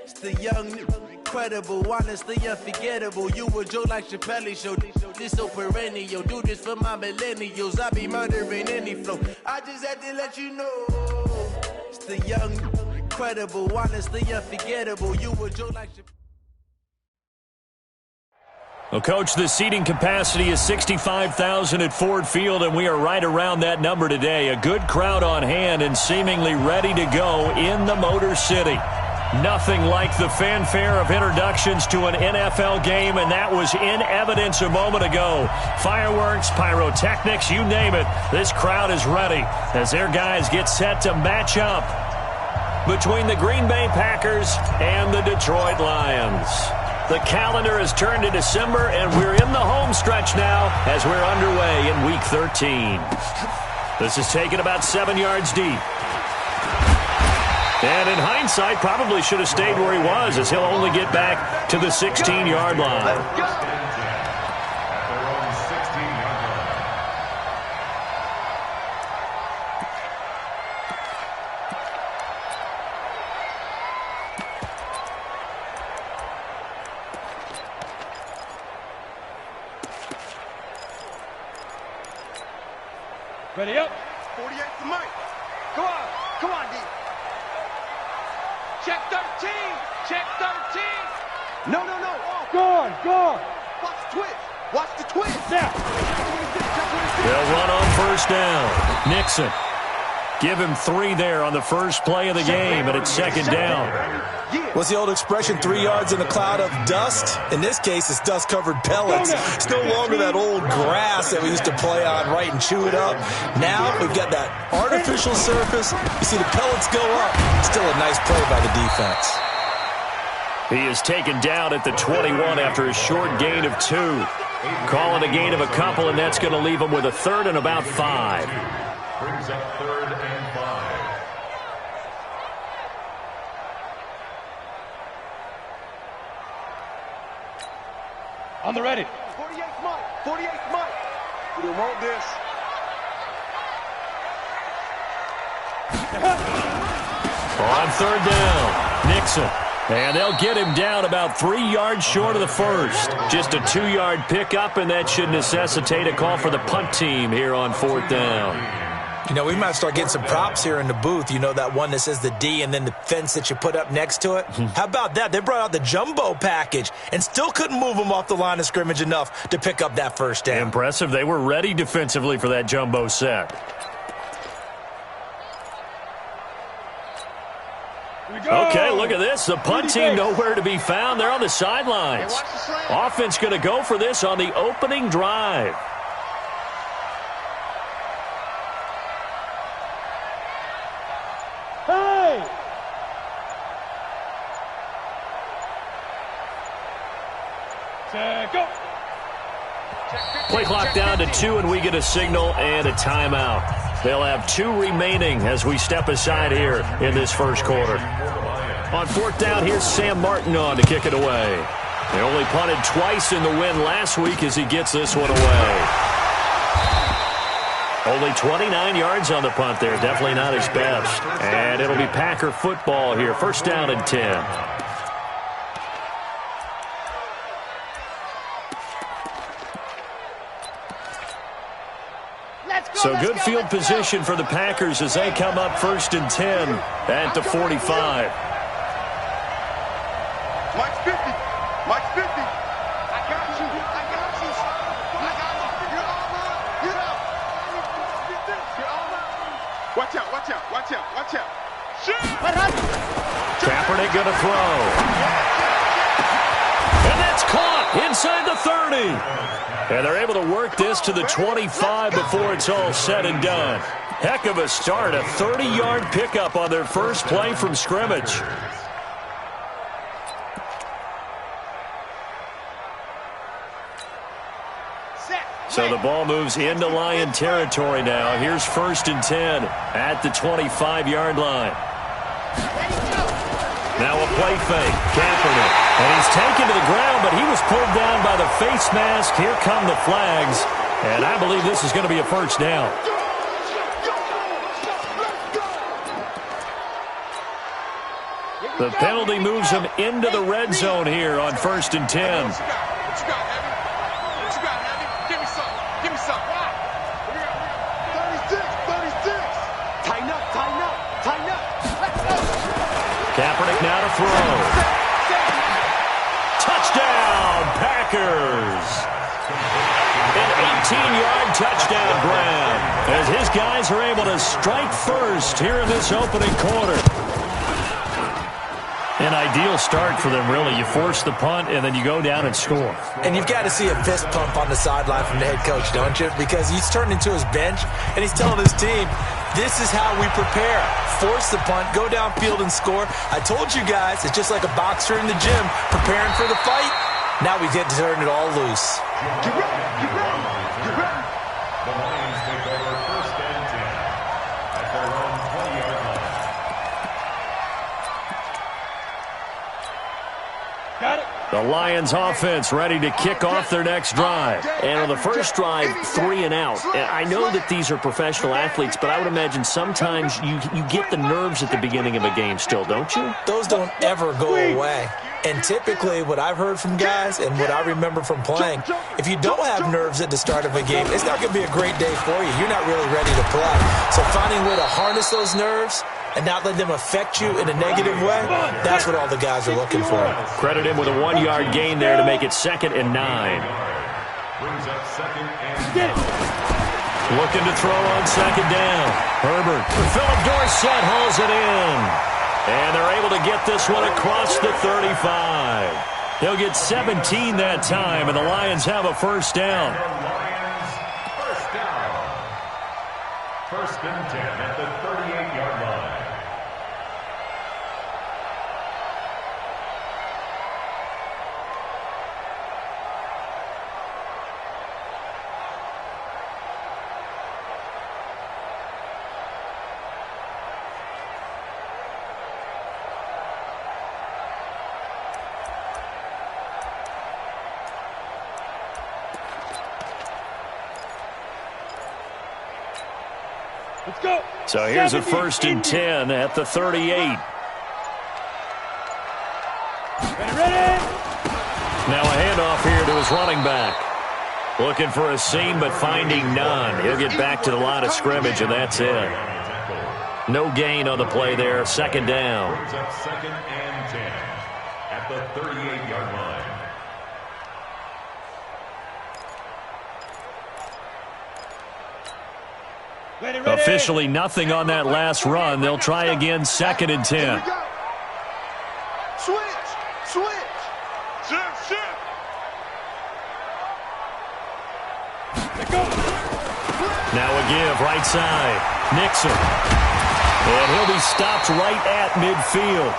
It's the young, incredible, honestly unforgettable. You a joke like Chappelle Show. This so perennial. Do this for my millennials. I be murdering any flow. I just had to let you know. It's the young, incredible, honestly unforgettable. You a joke like Chappelle. Well, Coach, the seating capacity is 65,000 at Ford Field, and we are right around that number today. A good crowd on hand and seemingly ready to go in the Motor City. Nothing like the fanfare of introductions to an NFL game, and that was in evidence a moment ago. Fireworks, pyrotechnics, you name it. This crowd is ready as their guys get set to match up between the Green Bay Packers and the Detroit Lions. The calendar has turned to December, and we're in the home stretch now as we're underway in Week 13. This is taken about 7 yards deep. And in hindsight, probably should have stayed where he was, as he'll only get back to the 16-yard line. Ready up. 48 to Mike. Come on. Come on, D. Check 13. Check 13. No, no, no. Oh. Go on. Watch the twist. Watch the twist. Now. They'll run on first down. Nixon. Give him 3 there on the first play of the game, and it's second down. What's the old expression, 3 yards in a cloud of dust? In this case, it's dust-covered pellets. It's no longer that old grass that we used to play on, right, and chew it up. Now we've got that artificial surface. You see the pellets go up. Still a nice play by the defense. He is taken down at the 21 after a short gain of 2. Call it a gain of a couple, and that's going to leave him with a third and about 5. Brings up 3rd and 5. On the ready. 48th Mike. 48th Mike. We don't want this. On third down, Nixon. And they'll get him down about 3 yards short of the first. Just a 2-yard pickup, and that should necessitate a call for the punt team here on 4th down. You know, we might start getting some props here in the booth. You know, that one that says the D and then the fence that you put up next to it? How about that? They brought out the jumbo package and still couldn't move them off the line of scrimmage enough to pick up that first down. Impressive. They were ready defensively for that jumbo set. Okay, look at this. The punt team nowhere to be found. They're on the sidelines. Offense going to go for this on the opening drive. Go. Play clock down to 2, and we get a signal and a timeout. They'll have 2 remaining as we step aside here in this first quarter. On 4th down, here's Sam Martin on to kick it away. They only punted twice in the win last week as he gets this one away. Only 29 yards on the punt there. Definitely not his best. And it'll be Packer football here. First down and 10. So good field position for the Packers as they come up 1st and 10 at the 45. Mike's 50. Mike's 50. I got you. I got you. I got you. You're all up. Get up. You're all up. Watch out. Watch out. Watch out. Watch out. Shoot. Kaepernick going to throw. And that's caught inside the 30. And they're able to work this to the 25 before it's all said and done. Heck of a start, a 30-yard pickup on their first play from scrimmage. So the ball moves into Lion territory now. Here's 1st and 10 at the 25-yard line. Now a play fake, Kaepernick. And he's taken to the ground, but he was pulled down by the face mask. Here come the flags. And I believe this is going to be a first down. The penalty moves them into the red zone here on 1st and 10. What you got, Heavy? What you got, Heavy? Give me some. Give me some. 36. Tighten up. Kaepernick now to throw. Touchdown, Packers. An 18-yard touchdown grab as his guys are able to strike first here in this opening quarter. An ideal start for them, really. You force the punt, and then you go down and score. And you've got to see a fist pump on the sideline from the head coach, don't you? Because he's turned into his bench, and he's telling his team, this is how we prepare. Force the punt, go downfield and score. I told you guys, it's just like a boxer in the gym preparing for the fight. Now we get to turn it all loose. Get ready. The Lions take over 1st and 10 at their own 20-yard line. Got it. The Lions offense ready to kick off their next drive. And on the first drive, 3 and out. And I know that these are professional athletes, but I would imagine sometimes you get the nerves at the beginning of a game still, don't you? Those don't ever go away. And typically what I've heard from guys and what I remember from playing, if you don't have nerves at the start of a game, it's not going to be a great day for you. You're not really ready to play. So finding a way to harness those nerves and not let them affect you in a negative way, that's what all the guys are looking for. Credit him with a 1-yard gain there to make it 2nd and 9. Brings up 2nd and 9. Looking to throw on 2nd down. Herbert. Philip Dorsett hauls it in. And they're able to get this one across the 35. He'll get 17 that time, and the Lions have a first down. Lions, first down. 1st and 10 at the 38-yard line. Let's go. So here's a 1st and 10 at the 38. Ready. Now a handoff here to his running back. Looking for a seam, but finding none. He'll get back to the line of scrimmage, and that's it. No gain on the play there. 2nd down. Brings up 2nd and 10 at the 38-yard line. Ready. Officially nothing on that last run. They'll try again 2nd and 10. Switch. Shift. Let go. Now a give, right side. Nixon. And he'll be stopped right at midfield.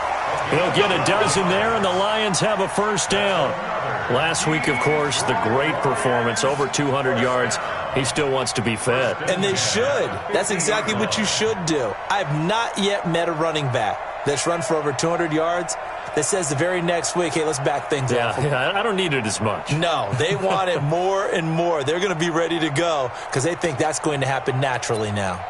He'll get a dozen there, and the Lions have a first down. Last week, of course, the great performance, over 200 yards. He still wants to be fed. And they should. That's exactly what you should do. I've not yet met a running back that's run for over 200 yards that says the very next week, hey, let's back things up. Yeah, I don't need it as much. No, they want it more and more. They're going to be ready to go because they think that's going to happen naturally now.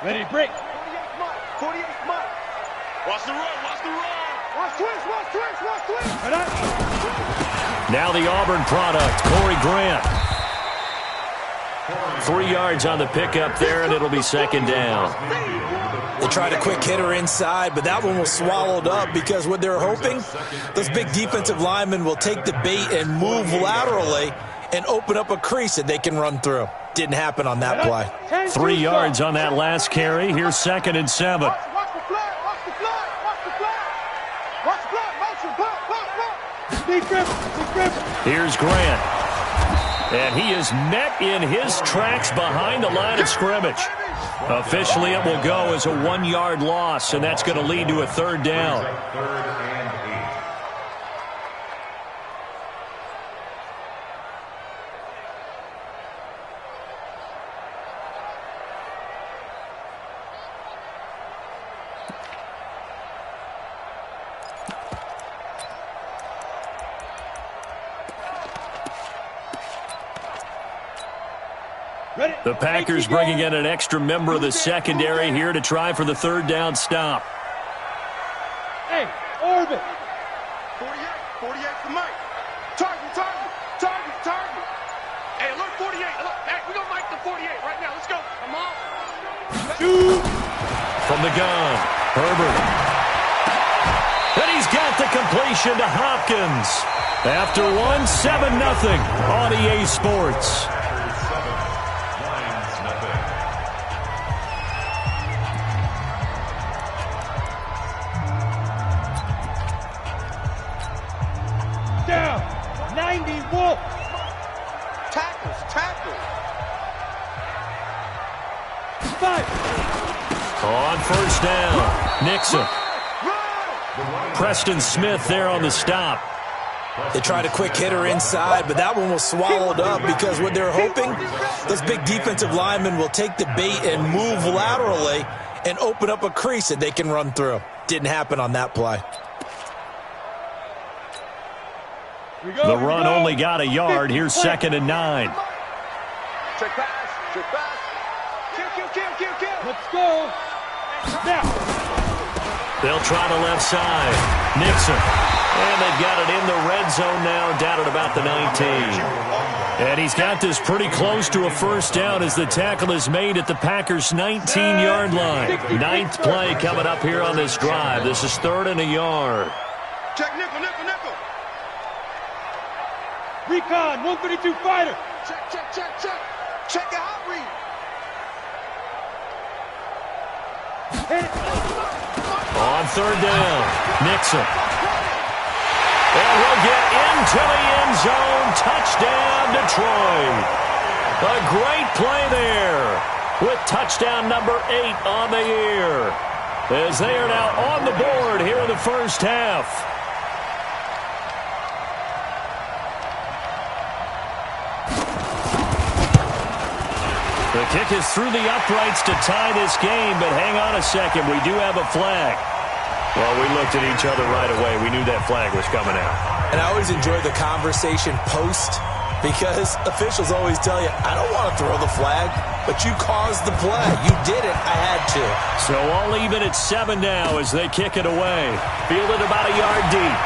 Ready. Break. 48 Mike. Watch the run. Watch twist. Ready. Now the Auburn product, Corey Grant. 3 yards on the pickup there, and it'll be 2nd down. They tried a quick hitter inside, but that one was swallowed up because what they're hoping, those big defensive linemen will take the bait and move laterally and open up a crease that they can run through. Didn't happen on that play. 3 yards on that last carry. Here's 2nd and 7. Watch the flag. Deep grip. Here's Grant. And he is met in his tracks behind the line of scrimmage. Officially, it will go as a 1-yard loss, and that's going to lead to a 3rd down. 3rd and 8. The Packers bringing in an extra member of the secondary here to try for the third down stop. Hey, orbit. 48 for Mike. Target. Hey, look, 48. Look, hey, we're going to Mike the 48 right now. Let's go. Come on. Shoot. From the gun, Herbert. And he's got the completion to Hopkins. After 1, 7-0 on EA Sports. Down. 90 Wolf. Tackles. 5. On first down, Nixon. Preston Smith there on the stop. They tried a quick hitter inside, but that one was swallowed up because what they're hoping, those big defensive linemen will take the bait and move laterally and open up a crease that they can run through. Didn't happen on that play. The run only got a yard. Here's 2nd and 9. Check pass. Kill. Let's go. Now. They'll try the left side. Nixon. And they've got it in the red zone now, down at about the 19. And he's got this pretty close to a first down as the tackle is made at the Packers' 19-yard line. 9th play coming up here on this drive. This is 3rd and a yard. Check nickel. Recon, 132 fighter. Check the hot read. Hit it. On 3rd down, Nixon. And he'll get into the end zone. Touchdown, Detroit. A great play there with touchdown number 8 on the year. As they are now on the board here in the first half. The kick is through the uprights to tie this game, but hang on a second. We do have a flag. Well, we looked at each other right away. We knew that flag was coming out. And I always enjoy the conversation post because officials always tell you, I don't want to throw the flag, but you caused the play. You did it. I had to. So all even at 7 now as they kick it away. Fielded about a yard deep.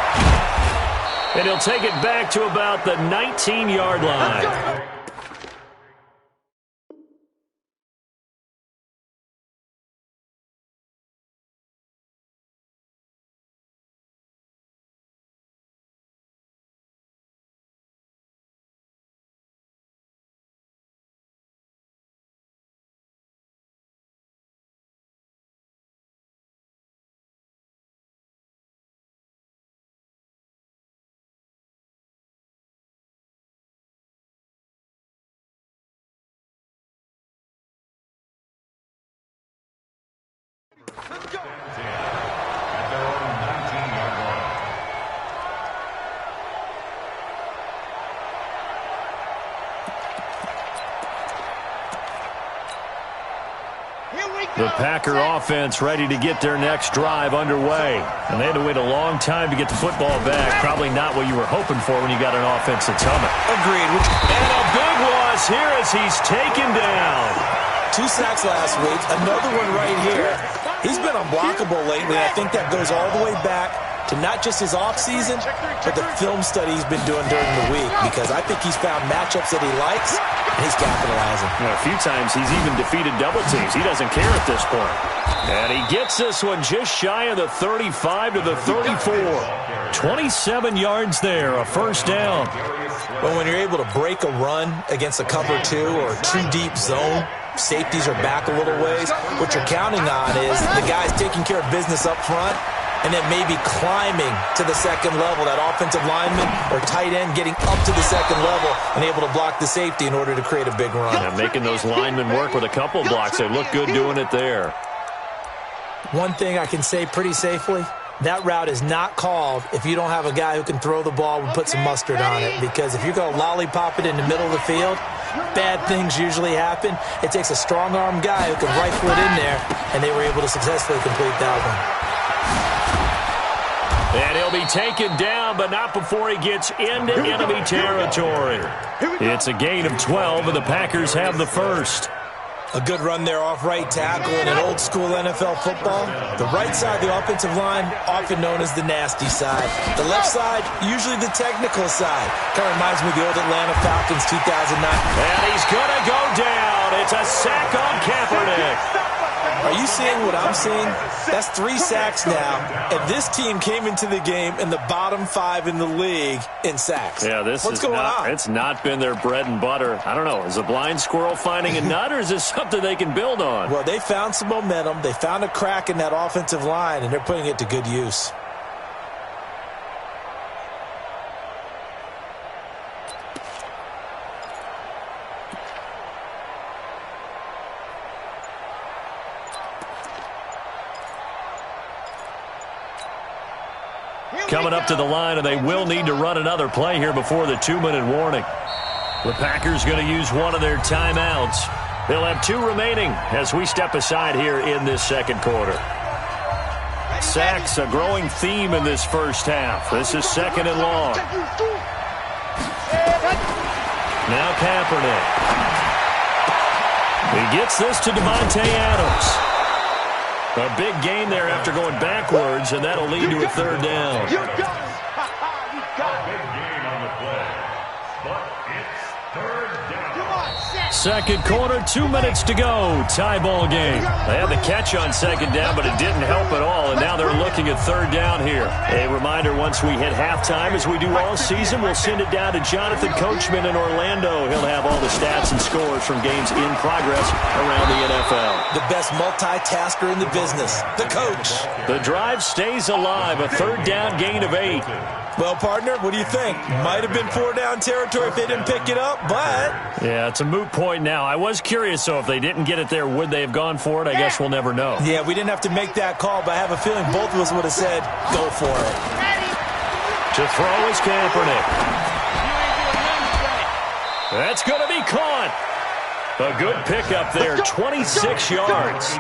And he'll take it back to about the 19-yard line. Let's go. At their own 19-yard line. The Packer offense ready to get their next drive underway. And they had to wait a long time to get the football back. Probably not what you were hoping for when you got an offense that's humming. Agreed. And a big loss here as he's taken down. 2 sacks last week, another one right here. He's been unblockable lately, and I think that goes all the way back to not just his offseason, but the film study he's been doing during the week, because I think he's found matchups that he likes, and he's capitalizing. A few times he's even defeated double teams. He doesn't care at this point. And he gets this one just shy of the 35 to the 34. 27 yards there, a first down. But when you're able to break a run against a cover 2 or 2 deep zone, safeties are back a little ways. What you're counting on is the guys taking care of business up front and then maybe climbing to the second level, that offensive lineman or tight end getting up to the second level and able to block the safety in order to create a big run. Yeah, making those linemen work with a couple blocks. They look good doing it there. One thing I can say pretty safely, that route is not called if you don't have a guy who can throw the ball and put some mustard on it, because if you're going to lollipop it in the middle of the field, bad things usually happen. It takes a strong-arm guy who can rifle it in there, and they were able to successfully complete that one. And And he'll be taken down, but not before he gets into enemy territory. It's a gain of 12, and the Packers have the first. A good run there off right tackle in an old-school NFL football. The right side of the offensive line, often known as the nasty side. The left side, usually the technical side. Kind of reminds me of the old Atlanta Falcons 2009. And he's going to go down. It's a sack on Kaepernick. Are you seeing what I'm seeing? That's 3 sacks now, and this team came into the game in the bottom 5 in the league in sacks. Yeah, what's going on? It's not been their bread and butter. I don't know. Is a blind squirrel finding a nut, or is this something they can build on? Well, they found some momentum. They found a crack in that offensive line, and they're putting it to good use. Coming up to the line, and they will need to run another play here before the 2-minute warning. The Packers going to use one of their timeouts. They'll have 2 remaining as we step aside here in this second quarter. Sacks, a growing theme in this first half. This is 2nd and long. Now Kaepernick. He gets this to Devontae Adams. A big gain there after going backwards, and that'll lead to a 3rd down. You got it. You got it. Big gain on the play. But it's 3rd down. Come on, second quarter, 2 minutes to go. Tie ball game. They had the catch on 2nd down, but it didn't help at all, and now they're looking at 3rd down here. A reminder, once we hit halftime, as we do all season, we'll send it down to Jonathan Coachman in Orlando. He'll have all the stats and scores from games in progress around the NFL. The best multitasker in the business, the coach. The drive stays alive, a 3rd down gain of 8. Well, partner, what do you think? Might have been 4-down territory if they didn't pick it up, but... Yeah, it's a moot point now. I was curious, so if they didn't get it there, would they have gone for it? I guess we'll never know. Yeah, we didn't have to make that call, but I have a feeling both of us would have said, go for it. To throw is Kaepernick. That's going to be caught. A good pickup there, 26 yards.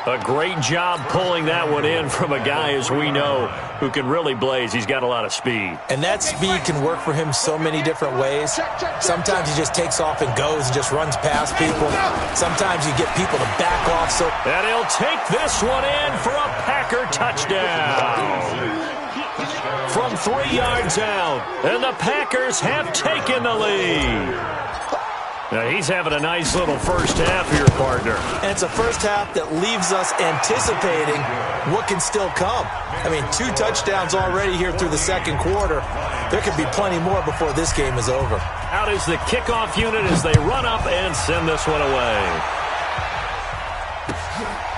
A great job pulling that one in from a guy, as we know, who can really blaze. He's got a lot of speed. And that speed can work for him so many different ways. Sometimes he just takes off and goes and just runs past people. Sometimes you get people to back off. And he'll take this one in for a Packer touchdown. From 3 yards out, and the Packers have taken the lead. Now, he's having a nice little first half here, partner. And it's a first half that leaves us anticipating what can still come. I mean, 2 touchdowns already here through the second quarter. There could be plenty more before this game is over. Out is the kickoff unit as they run up and send this one away.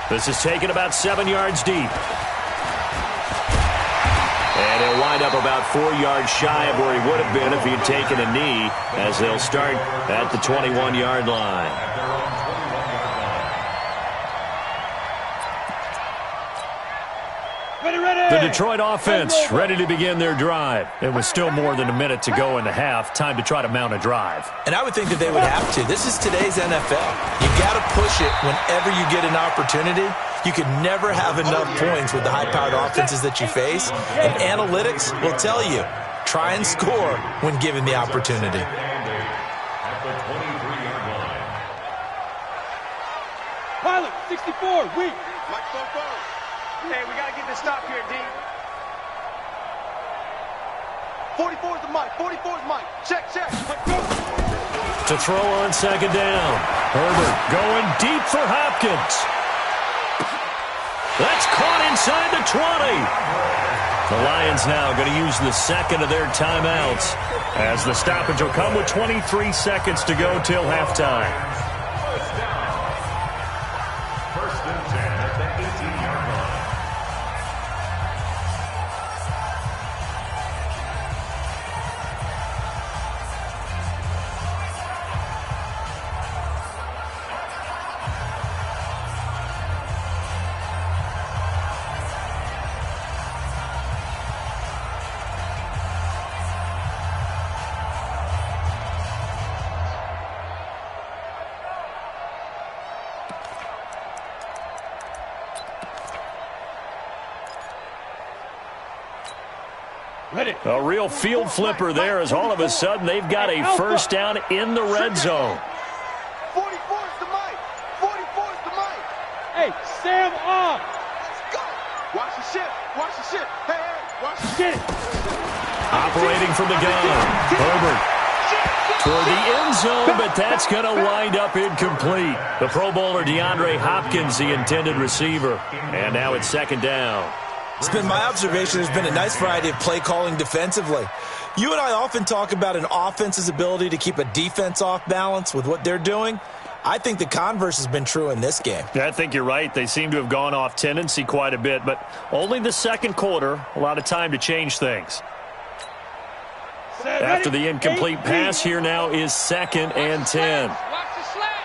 This is taken about 7 yards deep. And he'll wind up about 4 yards shy of where he would have been if he had taken a knee, as they'll start at the 21-yard line. The Detroit offense ready to begin their drive. It was still more than a minute to go in the half. Time to try to mount a drive. And I would think that they would have to. This is today's NFL. You got to push it whenever you get an opportunity. You can never have enough points with the high-powered offenses that you face. And analytics will tell you, try and score when given the opportunity. Pilot, 64, weak. Microphone first. Hey, we got to get this stop here, D. 44 is the mic. 44 is mic. Check. To throw on 2nd down. Herbert going deep for Hopkins. That's caught inside the 20. The Lions now going to use the second of their timeouts, as the stoppage will come with 23 seconds to go till halftime. First and 10 at the 18-yard line. A real field flipper there as all of a sudden they've got a first down in the red zone. 44 is the mic. 44 is the mic. Hey, Sam off. Let's go. Watch the ship. Watch the ship. Hey, watch the Get it. Operating from the gun. Herbert toward the end zone, but that's going to wind up incomplete. The Pro Bowler DeAndre Hopkins, the intended receiver. And now it's second down. It's been my observation there's been a nice variety of play calling defensively. You and I often talk about an offense's ability to keep a defense off balance with what they're doing. I think the converse has been true in this game. Yeah, I think you're right. They seem to have gone off tendency quite a bit, but only the second quarter, a lot of time to change things. After the incomplete pass, here now is 2nd and 10. Watch the slant.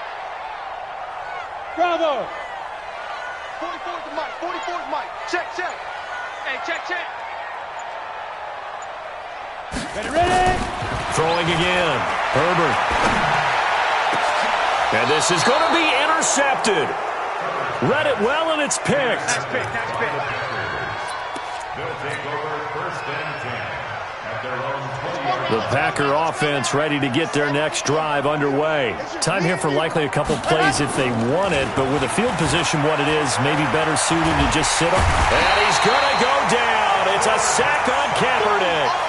Bravo. 44 is the mic. 44 is the mic. Check, check. Hey, check, check. Ready. Throwing again. Herbert. And this is going to be intercepted. Read it well, and it's picked. Nice pick, nice pick. They'll take over 1st and 10 at their own 20-yard The Packer offense ready to get their next drive underway. Time here for likely a couple plays if they want it, but with the field position what it is, maybe better suited to just sit up. And he's going to go down. It's a sack on Kaepernick.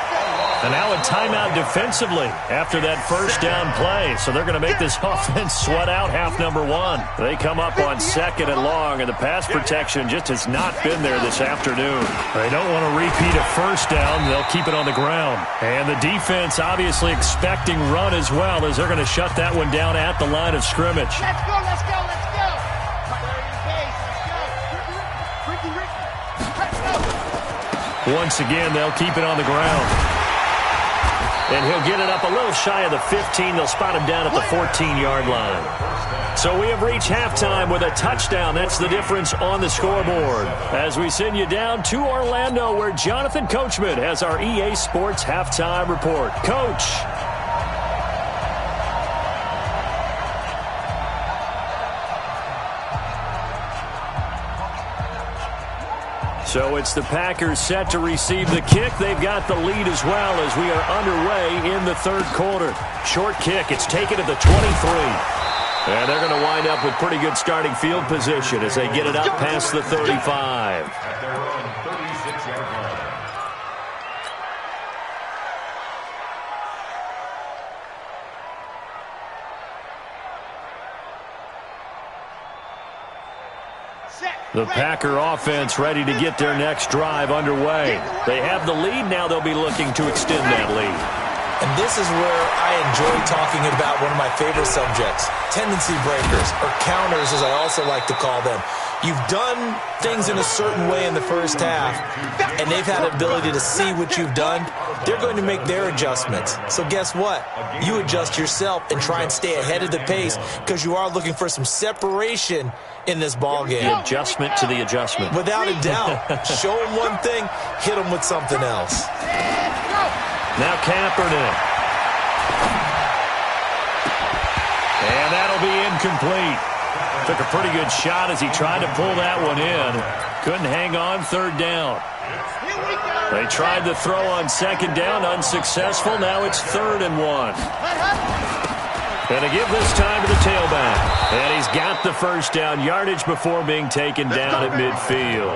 And now a timeout defensively after that first down play. So they're going to make this offense sweat out half number 1. They come up on 2nd and long, and the pass protection just has not been there this afternoon. They don't want to repeat a first down. They'll keep it on the ground. And the defense obviously expecting run as well, as they're going to shut that one down at the line of scrimmage. Let's go, let's go, let's go. Ricky, let's go. Once again, they'll keep it on the ground. And he'll get it up a little shy of the 15. They'll spot him down at the 14-yard line. So we have reached halftime with a touchdown. That's the difference on the scoreboard. As we send you down to Orlando, where Jonathan Coachman has our EA Sports halftime report. Coach. So it's the Packers set to receive the kick. They've got the lead as well as we are underway in the third quarter. Short kick. It's taken at the 23. And they're going to wind up with pretty good starting field position as they get it up past the 35. at their own 36-yard line. The Packer offense ready to get their next drive underway. They have the lead. Now they'll be looking to extend that lead. And this is where I enjoy talking about one of my favorite subjects, tendency breakers, or counters as I also like to call them. You've done things in a certain way in the first half, and they've had the ability to see what you've done. They're going to make their adjustments. So guess what? You adjust yourself and try and stay ahead of the pace because you are looking for some separation in this ball game. The adjustment to the adjustment. Without a doubt. Show them one thing, hit them with something else. Now Kaepernick. And that'll be incomplete. Took a pretty good shot as he tried to pull that one in. Couldn't hang on, third down. They tried to throw on second down, unsuccessful. Now it's 3rd and 1. And to give this time to the tailback. And he's got the first down, yardage before being taken down at midfield.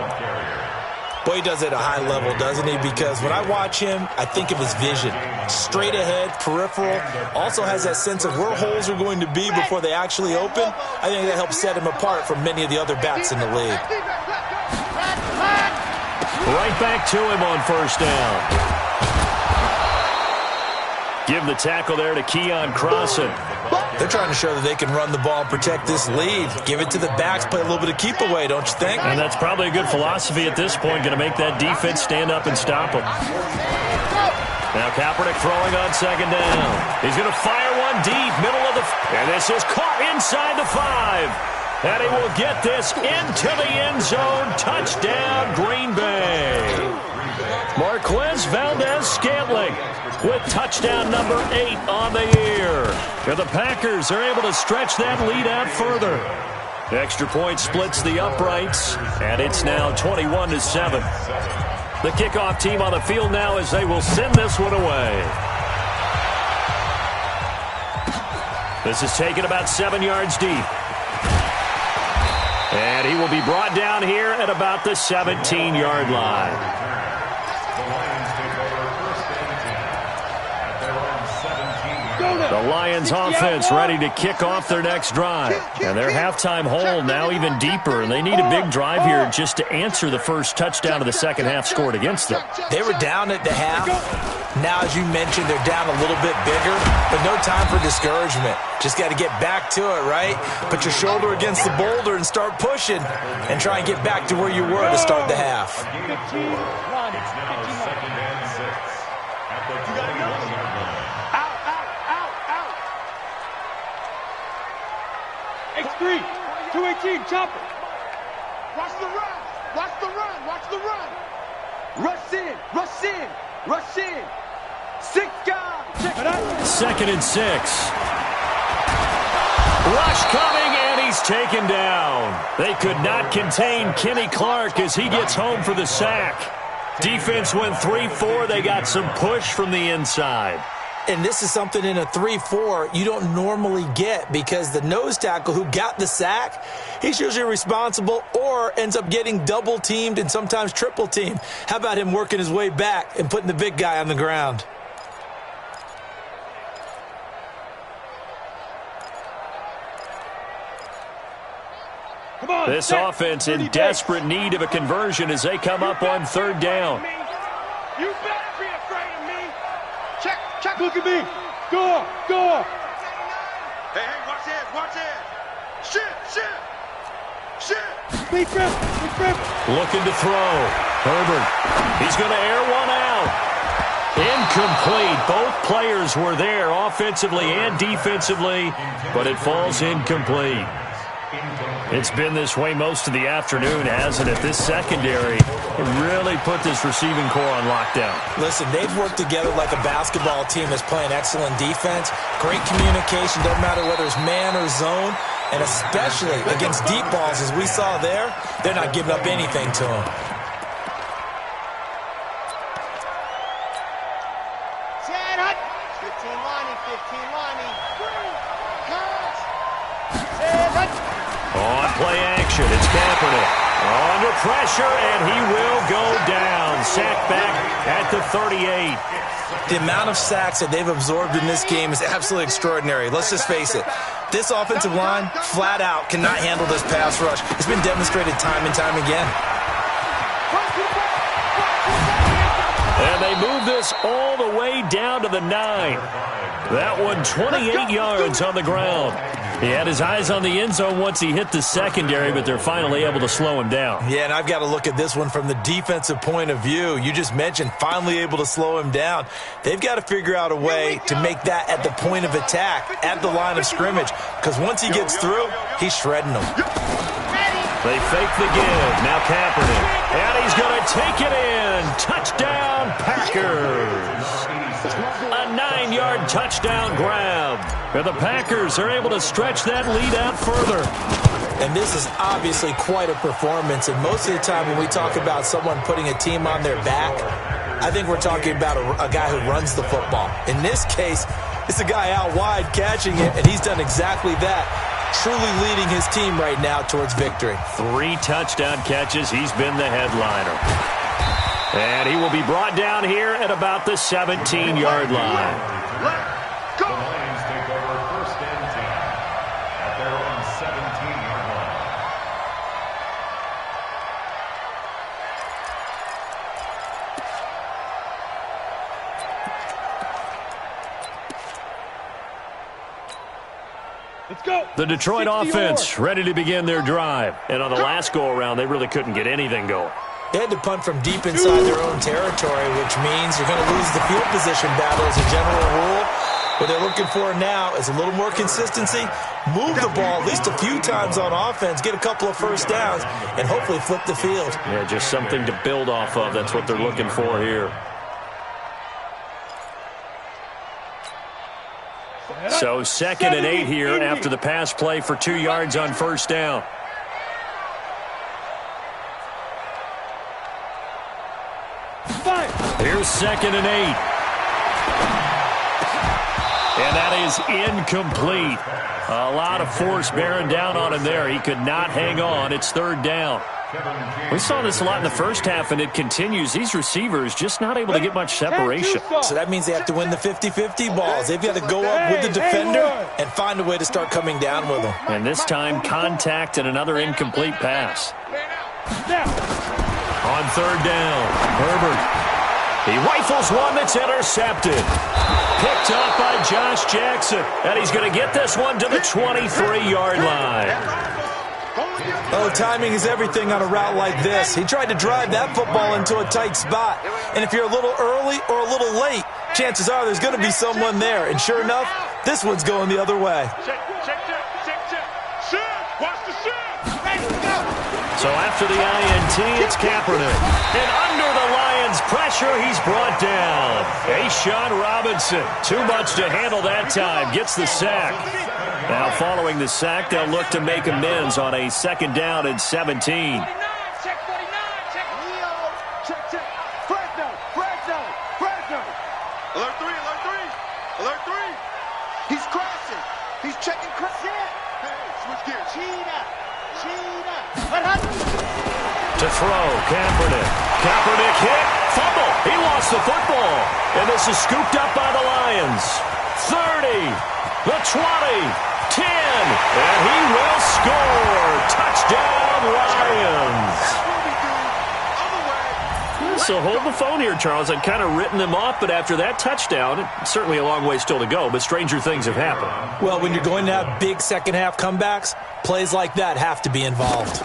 Boy, he does it at a high level, doesn't he? Because when I watch him, I think of his vision. Straight ahead, peripheral. Also has that sense of where holes are going to be before they actually open. I think that helps set him apart from many of the other backs in the league. Right back to him on first down. Give the tackle there to Keon Crossan. They're trying to show that they can run the ball and protect this lead. Give it to the backs, play a little bit of keep away, don't you think? And that's probably a good philosophy at this point, going to make that defense stand up and stop them. Now Kaepernick throwing on second down. He's going to fire one deep, middle of the... And this is caught inside the 5. And he will get this into the end zone. Touchdown, Green Bay. Marquez Valdez-Scantling with touchdown number 8 on the year. And the Packers are able to stretch that lead out further. Extra point splits the uprights, and it's now 21-7. The kickoff team on the field now as they will send this one away. This is taken about 7 yards deep. And he will be brought down here at about the 17-yard line. The Lions offense ready to kick off their next drive. And their halftime hole now even deeper. And they need a big drive here just to answer the first touchdown of the second half scored against them. They were down at the half. Now, as you mentioned, they're down a little bit bigger, but no time for discouragement. Just got to get back to it, right? Put your shoulder against the boulder and start pushing and try and get back to where you were to start the half. It's now 2nd and 6 at the 21-yard line. X3, 218, chopper. Watch the run. Watch the run. Watch the run. Rush in. Rush in. Rush in. 6 guys. 2nd and 6. Rush coming, and he's taken down. They could not contain Kenny Clark as he gets home for the sack. Defense went 3-4. They got some push from the inside. And this is something in a 3-4 you don't normally get because the nose tackle who got the sack, he's usually responsible or ends up getting double-teamed and sometimes triple-teamed. How about him working his way back and putting the big guy on the ground? This offense in desperate need of a conversion as they come up on 3rd down. You better be afraid of me. Check. Look at me. Go. Hey, watch it. Shit. Big rip. Looking to throw. Herbert. He's going to air one out. Incomplete. Both players were there offensively and defensively, but it falls incomplete. It's been this way most of the afternoon, hasn't it? This secondary really put this receiving core on lockdown. Listen, they've worked together like a basketball team that's playing excellent defense. Great communication, doesn't matter whether it's man or zone. And especially against deep balls, as we saw there, they're not giving up anything to them. On play action, it's Kaepernick. Under pressure, and he will go down. Sacked back at the 38. The amount of sacks that they've absorbed in this game is absolutely extraordinary. Let's just face it. This offensive line, flat out, cannot handle this pass rush. It's been demonstrated time and time again. And they move this all the way down to the 9. That one 28 yards on the ground. He had his eyes on the end zone once he hit the secondary, but they're finally able to slow him down. Yeah, and I've got to look at this one from the defensive point of view. You just mentioned finally able to slow him down. They've got to figure out a way to make that at the point of attack, at the line of scrimmage, because once he gets through, he's shredding them. They fake the give. Now Kaepernick. And he's going to take it in. Touchdown, Packers. A 9-yard touchdown grab. And the Packers are able to stretch that lead out further. And this is obviously quite a performance. And most of the time when we talk about someone putting a team on their back, I think we're talking about a guy who runs the football. In this case, it's a guy out wide catching it, and he's done exactly that. Truly leading his team right now towards victory. 3 touchdown catches. He's been the headliner. And he will be brought down here at about the 17-yard line. The Lions take over 1st and 10 at their own 17-yard line. Let's go. The Detroit offense ready to begin their drive. And on the last go-around, they really couldn't get anything going. They had to punt from deep inside their own territory, which means you're going to lose the field position battle as a general rule. What they're looking for now is a little more consistency, move the ball at least a few times on offense, get a couple of first downs, and hopefully flip the field. Yeah, just something to build off of. That's what they're looking for here. So 2nd and 8 here after the pass play for 2 yards on 1st down. Here's 2nd and 8. And that is incomplete. A lot of force bearing down on him there. He could not hang on. It's 3rd down. We saw this a lot in the first half, and it continues. These receivers just not able to get much separation. So that means they have to win the 50-50 balls. They've got to go up with the defender and find a way to start coming down with them. And this time, contact and another incomplete pass. On 3rd down, Herbert. He rifles one that's intercepted. Picked up by Josh Jackson. And he's going to get this one to the 23-yard line. Oh, timing is everything on a route like this. He tried to drive that football into a tight spot. And if you're a little early or a little late, chances are there's going to be someone there. And sure enough, this one's going the other way. So after the INT, it's Kaepernick. And under the Lions' pressure, he's brought down. A'Shawn Robinson, too much to handle that time, gets the sack. Now following the sack, they'll look to make amends on a 2nd down and 17. Alert 3, alert 3, alert 3. He's crossing. He's checking cross. Hey, switch gears. To throw, Kaepernick. Kaepernick hit, fumble. He lost the football. And this is scooped up by the Lions. 30, the 20, 10, and he will score. Touchdown, Lions. So hold the phone here, Charles. I'd kind of written them off, but after that touchdown, it's certainly a long way still to go, but stranger things have happened. Well, when you're going to have big second-half comebacks, plays like that have to be involved.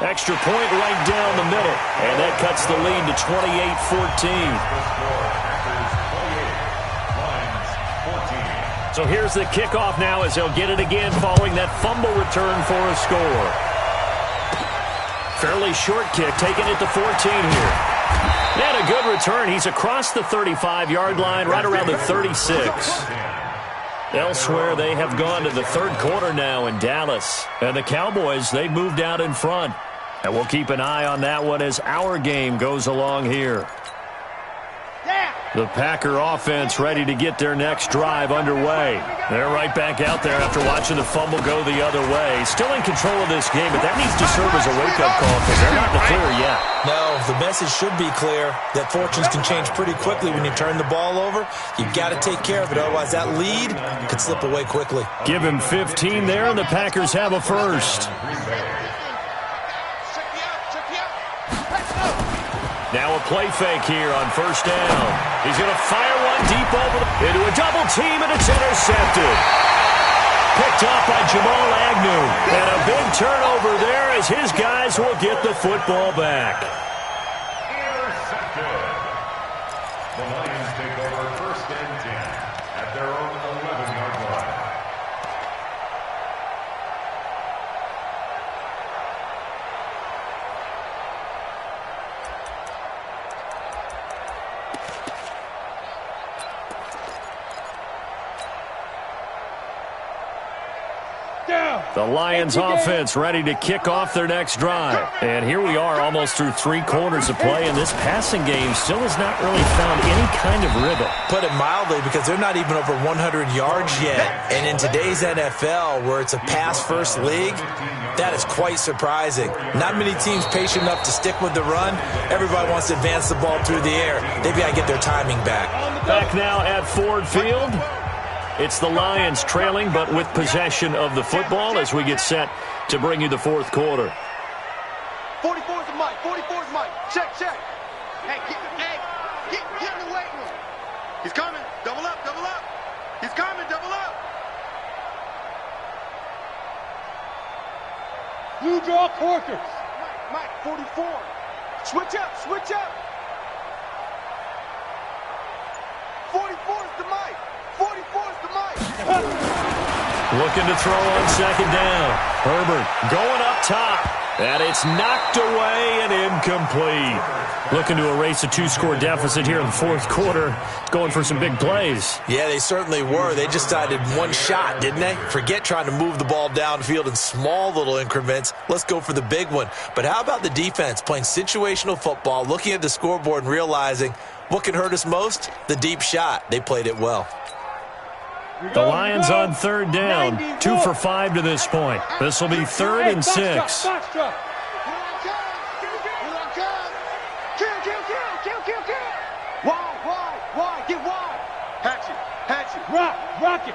Extra point right down the middle, and that cuts the lead to 28-14. So here's the kickoff now as they'll get it again following that fumble return for a score. Fairly short kick, taking it to 14 here. And a good return. He's across the 35-yard line, right around the 36. Elsewhere, they have gone to the 3rd quarter now in Dallas. And the Cowboys, they've moved out in front. And we'll keep an eye on that one as our game goes along here. The Packer offense ready to get their next drive underway. They're right back out there after watching the fumble go the other way. Still in control of this game, but that needs to serve as a wake-up call because they're not in the clear yet. No, the message should be clear that fortunes can change pretty quickly when you turn the ball over. You've got to take care of it, otherwise that lead could slip away quickly. Give him 15 there, and the Packers have a first. Now a play fake here on 1st down. He's going to fire one deep into a double team, and it's intercepted. Picked off by Jamal Agnew. And a big turnover there as his guys will get the football back. Intercepted. The Lions take over 1st and 10 at their own 11-yard line. The Lions offense ready to kick off their next drive. And here we are almost through 3 quarters of play, and this passing game still has not really found any kind of rhythm. Put it mildly, because they're not even over 100 yards yet. And in today's NFL, where it's a pass-first league, that is quite surprising. Not many teams patient enough to stick with the run. Everybody wants to advance the ball through the air. They've got to get their timing back. Back now at Ford Field. It's the Lions trailing, but with possession of the football as we get set to bring you the 4th quarter. 44's the mic. 44's the mic. Check. Hey, get in the weight room. He's coming. Double up. He's coming. Double up. Blue draw quarters. Mike, 44. Switch up. 44's the mic. 44's the mic. Looking to throw on 2nd down. Herbert going up top. And it's knocked away and incomplete. Looking to erase a 2-score deficit here in the fourth quarter. Going for some big plays. Yeah, they certainly were. They just decided one shot, didn't they? Forget trying to move the ball downfield in small little increments. Let's go for the big one. But how about the defense playing situational football, looking at the scoreboard and realizing what can hurt us most? The deep shot. They played it well. The Lions on third down. 2 for 5 to this point. This will be 3rd and 6. Wide, get wide. Hatch it. Rock it.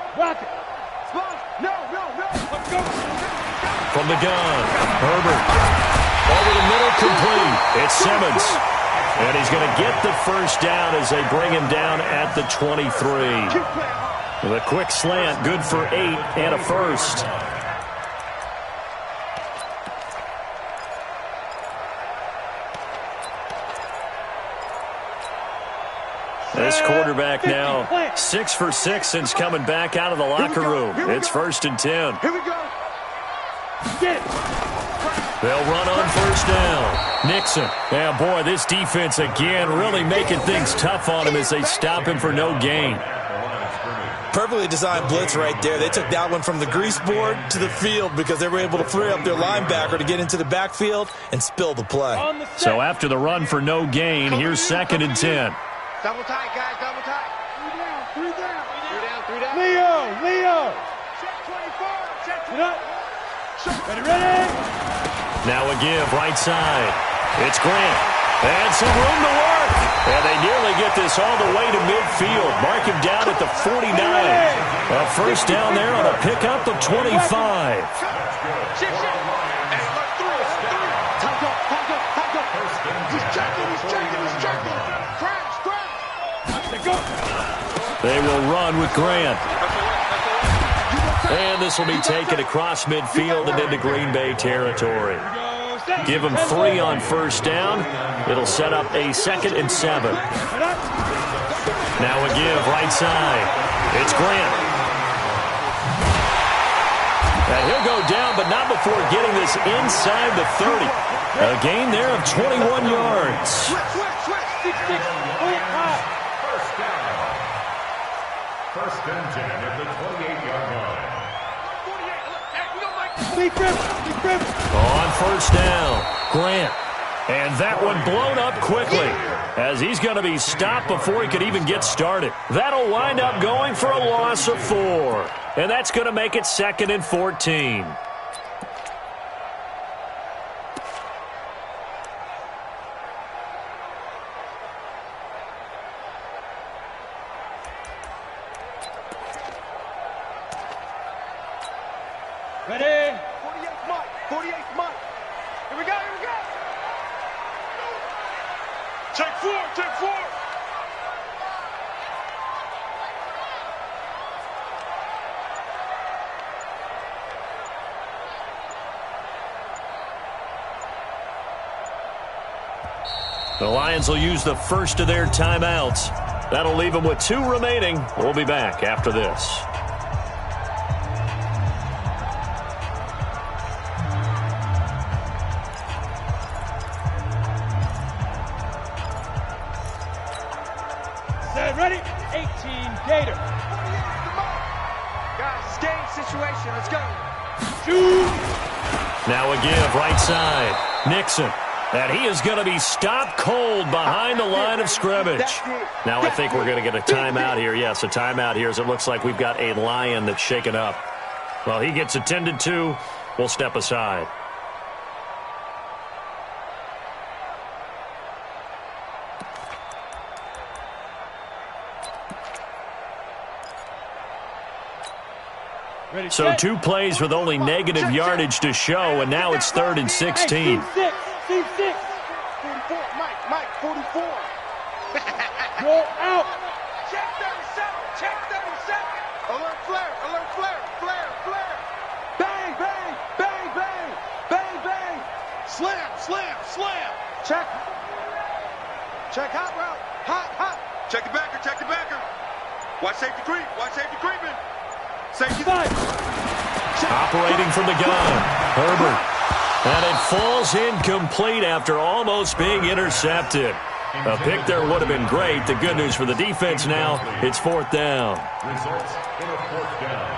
No. Let's go. From the gun, Herbert. Over the middle, complete. It's Simmons. And he's going to get the first down as they bring him down at the 23. The quick slant, good for 8 and a first. This quarterback now 6 for 6 since coming back out of the locker room. It's 1st and 10. Here we go. They'll run on first down. Nixon. Yeah, boy, this defense again really making things tough on him as they stop him for no gain. Perfectly designed blitz right there. They took that one from the grease board to the field because they were able to free up their linebacker to get into the backfield and spill the play. So after the run for no gain, here's 2nd and 10. Double tight, guys, double tight. 3 down. Leo. Check 24. Ready. Now a give, right side. It's Grant. And some room to work. And they nearly get this all the way to midfield. Mark him down at the 49. A first down there on a pickup of 25. They will run with Grant. And this will be taken across midfield and into Green Bay territory. Give them 3 on first down. It'll set up a 2nd and 7. Now a give, right side. It's Grant. And he'll go down, but not before getting this inside the 30. A gain there of 21 yards. First and 10 at the 28-yard line. On first down, Grant. And that one blown up quickly as he's going to be stopped before he could even get started. That'll wind up going for a loss of 4. And that's going to make it 2nd and 14. Ready? 48th Mike. Here we go. Take 4. The Lions will use the first of their timeouts. That'll leave them with 2 remaining. We'll be back after this. Ready? 18 Gator. Guys, it's game situation. Let's go. Shoot. Now a give, right side. Nixon. And he is going to be stopped cold behind the line of scrimmage. Now I think we're going to get a timeout here. Yes, a timeout here as it looks like we've got a Lion that's shaken up. Well, he gets attended to. We'll step aside. So 2 plays with only negative yardage to show, and now it's 3rd and 16. C6. 44. Mike, 44. Go out. Check 37. Alert flare. Bang. Slam. Check hot route. Hot. Check the backer. Watch safety creeping. Safety. Operating from the gun. Herbert. And it falls incomplete after almost being intercepted. A pick there would have been great. The good news for the defense now, it's 4th down. Results in a 4th down.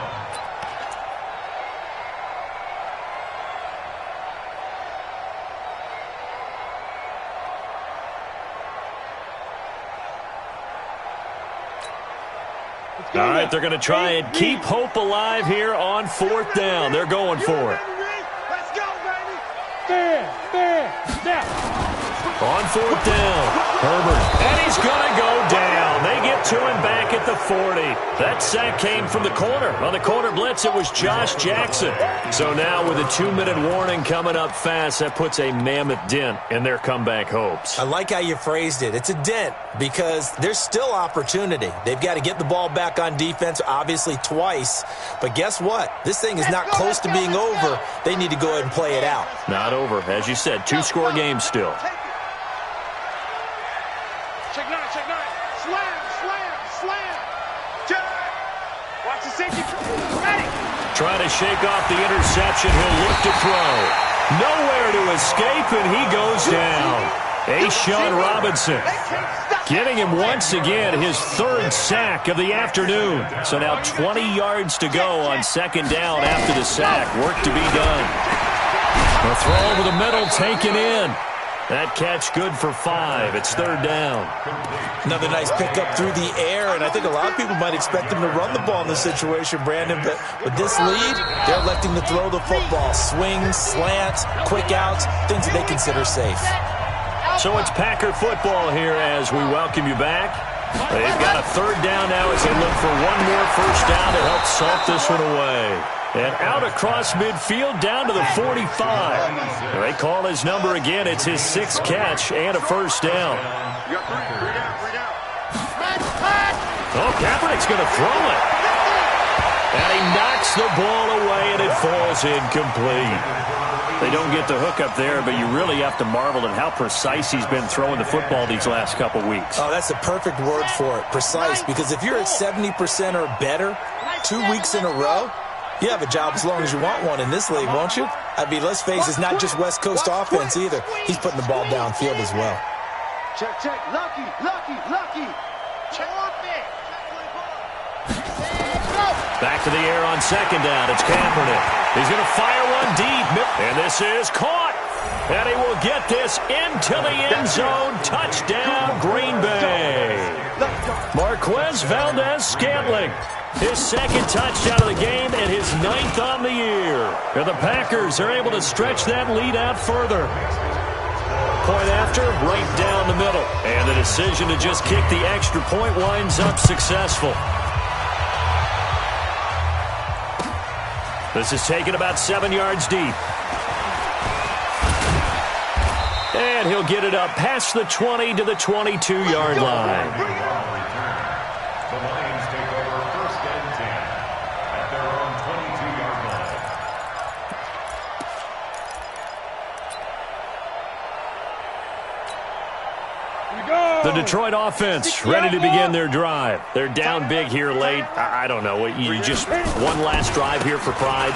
All right, they're going to try and keep hope alive here on 4th down. They're going for it. Let's go, baby. Stand, now. On 4th down, Herbert, and he's going to go down. They get to him back at the 40. That sack came from the corner. On the corner blitz, it was Josh Jackson. So now with a 2-minute warning coming up fast, that puts a mammoth dent in their comeback hopes. I like how you phrased it. It's a dent because there's still opportunity. They've got to get the ball back on defense, obviously twice. But guess what? This thing is not close to being over. They need to go ahead and play it out. Not over. As you said, 2-score game still. Check 9, check 9. Slam. Check. Watch the safety. Ready. Trying to shake off the interception. He'll look to throw. Nowhere to escape, and he goes down. A'Shawn Robinson getting him once again his 3rd sack of the afternoon. So now 20 yards to go on 2nd down after the sack. Work to be done. A throw over the middle taken in. That catch good for 5. It's 3rd down. Another nice pickup through the air, and I think a lot of people might expect him to run the ball in this situation, Brandon, but with this lead, they're electing to throw the football. Swings, slants, quick outs, things that they consider safe. So it's Packer football here as we welcome you back. They've got a 3rd down now as they look for one more 1st down to help salt this one away. And out across midfield down to the 45. They call his number again. It's his 6th catch and a 1st down. Oh, Kaepernick's going to throw it. And he knocks the ball away, and it falls incomplete. They don't get the hook up there, but you really have to marvel at how precise he's been throwing the football these last couple weeks. Oh, that's the perfect word for it, precise, because if you're at 70% or better 2 weeks in a row, you have a job as long as you want one in this league, won't you? I mean, let's face it, it's not just West Coast offense either. He's putting the ball downfield as well. Check. Lucky. Check off it. Back to the air on 2nd down. It's Kaepernick. He's going to fire one deep. And this is caught. And he will get this into the end zone. Touchdown, Green Bay. Marquez Valdez-Scantling. His 2nd touchdown of the game and his 9th on the year. And the Packers are able to stretch that lead out further. Point after, right down the middle. And the decision to just kick the extra point winds up successful. This is taken about 7 yards deep. And he'll get it up past the 20 to the 22-yard line. The Lions take over 1st and 10 at their own 22-yard line. The Detroit offense ready to begin their drive. They're down big here late. I don't know. You just one last drive here for pride.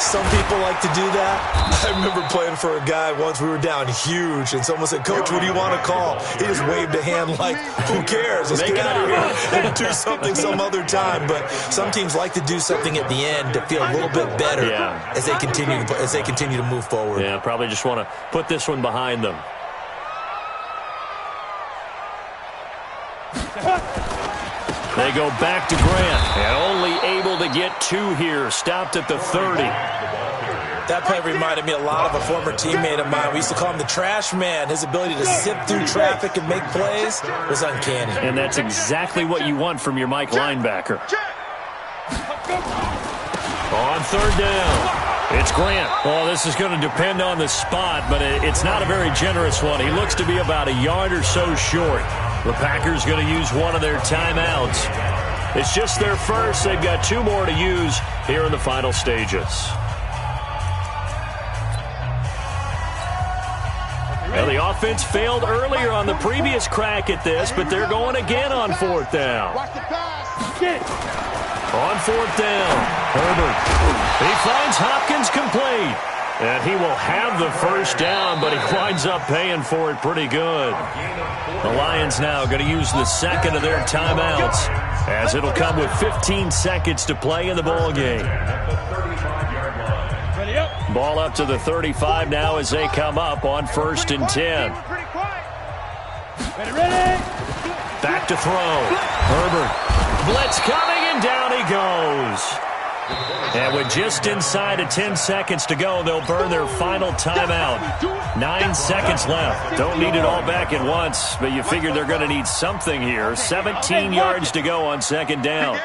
Some people like to do that. I remember playing for a guy once. We were down huge, and someone said, "Coach, what do you want to call?" He just waved a hand like, "Who cares? Let's get out of here and do something some other time." But some teams like to do something at the end to feel a little bit better as they continue to move forward. Yeah, probably just want to put this one behind them. They go back to Grant, and only able to get 2 here. Stopped at the 30. That play reminded me a lot of a former teammate of mine. We used to call him the trash man. His ability to sift through traffic and make plays was uncanny. And that's exactly what you want from your Mike linebacker. On 3rd down, it's Grant. Oh, this is going to depend on the spot, but it's not a very generous one. He looks to be about a yard or so short. The Packers going to use one of their timeouts. It's just their first. They've got 2 more to use here in the final stages. Well, the offense failed earlier on the previous crack at this, but they're going again on 4th down. On 4th down, Herbert. He finds Hopkins complete. And he will have the first down, but he winds up paying for it pretty good. The Lions now going to use the second of their timeouts, as it'll come with 15 seconds to play in the ball game. Ball up to the 35 now as they come up on 1st and 10. Back to throw. Herbert. Blitz coming, and down he goes. And with just inside of 10 seconds to go, they'll burn their final timeout. 9 seconds left. Don't need it all back at once, but you figure they're going to need something here. 17 yards to go on 2nd down.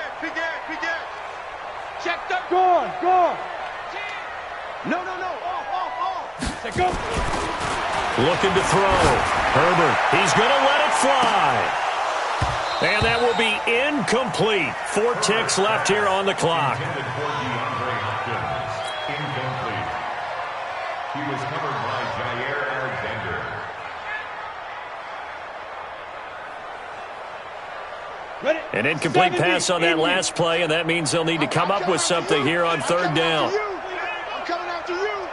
Checked up. Go on. No. Off. Go. Looking to throw. Herbert. He's going to let it fly. And that will be incomplete. 4 ticks left here on the clock. Incomplete. He was covered by Jair Alexander. An incomplete pass on that last play, and that means they'll need to come up with something here on 3rd down. I'm coming after you.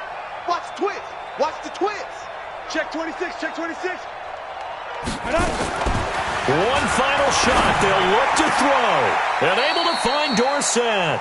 Watch the twist. Watch the twist. Check 26. One final shot. They'll look to throw. And able to find Dorsett.